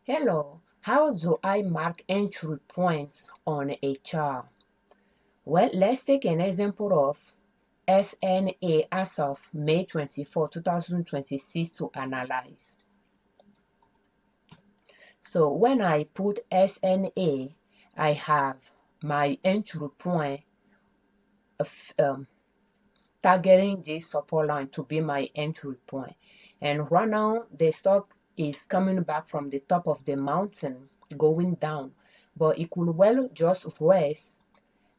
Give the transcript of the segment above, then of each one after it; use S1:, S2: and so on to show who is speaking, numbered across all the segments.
S1: Hello, how do I mark entry points on a chart? Well, let's take an example of SNA as of May 24, 2026 to analyze. So when I put SNA, I have my entry point of, targeting this support line to be my entry point. And right now, the stock is coming back from the top of the mountain, going down. But it could well just rest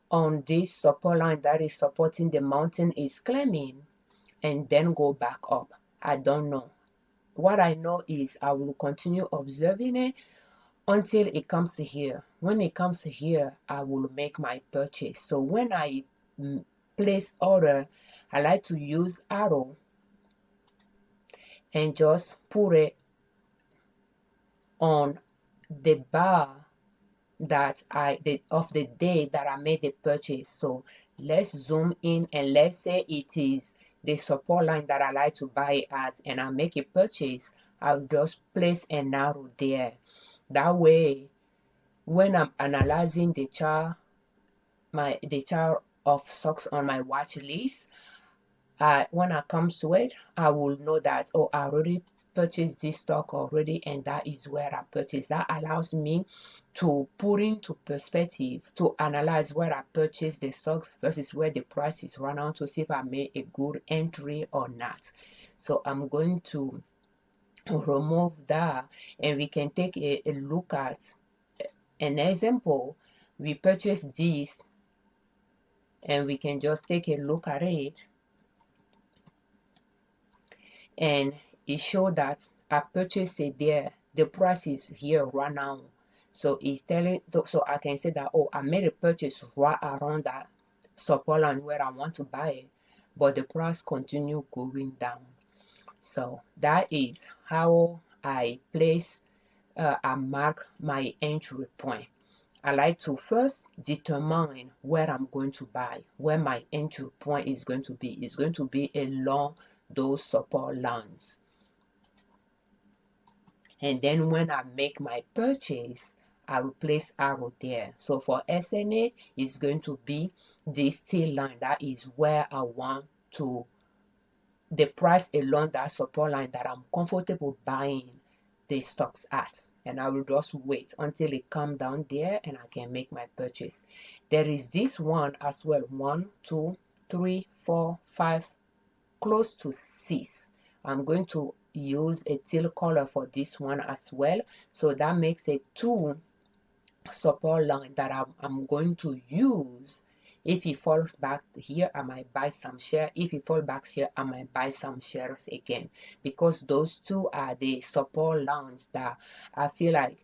S1: on this support line that is supporting the mountain is climbing and then go back up. I don't know. What I know is I will continue observing it until it comes here. When it comes here, I will make my purchase. So when I place order, I like to use arrow and just put it on the bar that of the day that I made the purchase. So let's zoom in and let's say it is the support line that I like to buy at and I make a purchase. I'll just place an arrow there. That way, when I'm analyzing the chart of stocks on my watch list, when I comes to it, I will know that, oh, I already purchased this stock already, and that is where I purchased. That allows me to put into perspective, to analyze where I purchased the stocks versus where the price is run out, to see if I made a good entry or not. So I'm going to remove that, and we can take a look at an example. We purchased this, and we can just take a look at it, and it showed that I purchased it there. The price is here right now. So it's telling, so I can say that, oh, I made a purchase right around that support line where I want to buy it, but the price continue going down. So that is how I place, I mark my entry point. I like to first determine where I'm going to buy, where my entry point is going to be. It's going to be along those support lines. And then when I make my purchase, I will place arrow there. So for SNA, it's going to be this T line. That is where I want to, the price along that support line that I'm comfortable buying the stocks at. And I will just wait until it come down there and I can make my purchase. There is this one as well. 1, 2, 3, 4, 5, close to 6. I'm going to use a teal color for this one as well. So that makes it 2 support line that I'm going to use. If it falls back here, I might buy some share. If it falls back here, I might buy some shares again, because those two are the support lines that I feel like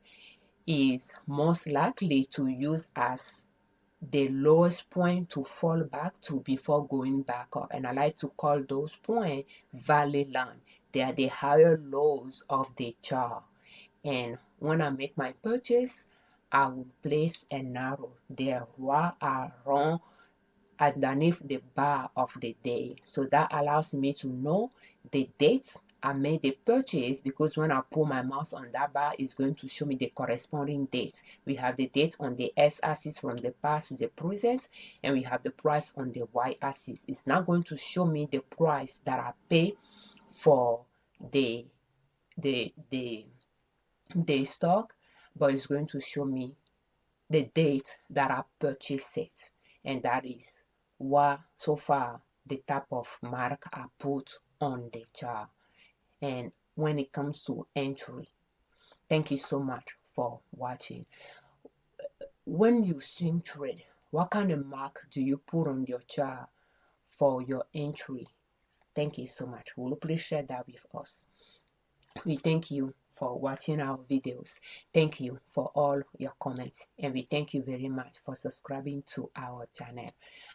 S1: is most likely to use as the lowest point to fall back to before going back up. And I like to call those points valley line. They are the higher lows of the chart. And when I make my purchase, I will place an arrow there right around underneath the bar of the day. So that allows me to know the date I made the purchase, because when I put my mouse on that bar, it's going to show me the corresponding date. We have the date on the x-axis from the past to the present, and we have the price on the y-axis. It's not going to show me the price that I pay for the stock, but it's going to show me the date that I purchased it. And that is what so far the type of mark I put on the chart. And when it comes to entry, thank you so much for watching. When you swing trade, what kind of mark do you put on your chart for your entry? Thank you so much. Will you please share that with us? We thank you for watching our videos. Thank you for all your comments, and we thank you very much for subscribing to our channel.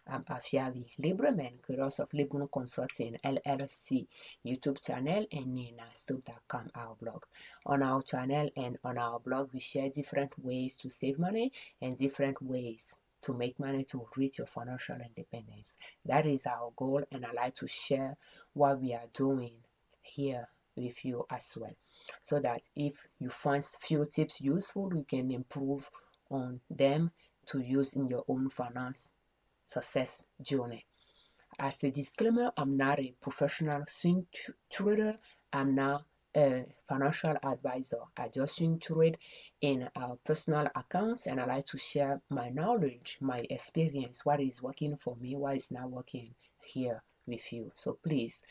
S1: I'm Afiavi Liberman, creator of Liberman Consulting L.L.C YouTube channel and NinaSoup.com, our blog. On our channel and on our blog, we share different ways to save money and different ways to make money to reach your financial independence. That is our goal, and I like to share what we are doing here with you as well. so that if you find few tips useful, you can improve on them to use in your own finance success journey. As a disclaimer, I'm not a professional swing trader. I'm not a financial advisor. I just swing trade in our personal accounts, and I like to share my knowledge, my experience, what is working for me, what is not working here with you. So please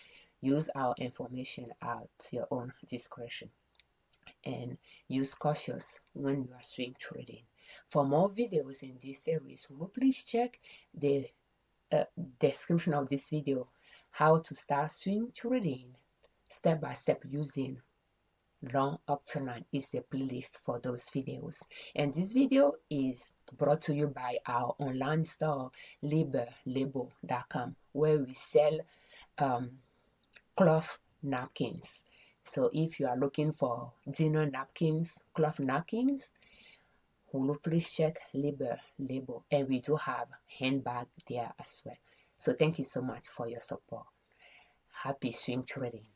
S1: use our information at your own discretion and use cautious when you are swing trading. For more videos in this series, please check the description of this video, how to start swing trading step by step using long Uptrend is the playlist for those videos. And this video is brought to you by our online store Liberman.com, where we sell cloth napkins. So if you are looking for dinner napkins, cloth napkins, please check label, and we do have handbag there as well. So thank you so much for your support. Happy swing trading.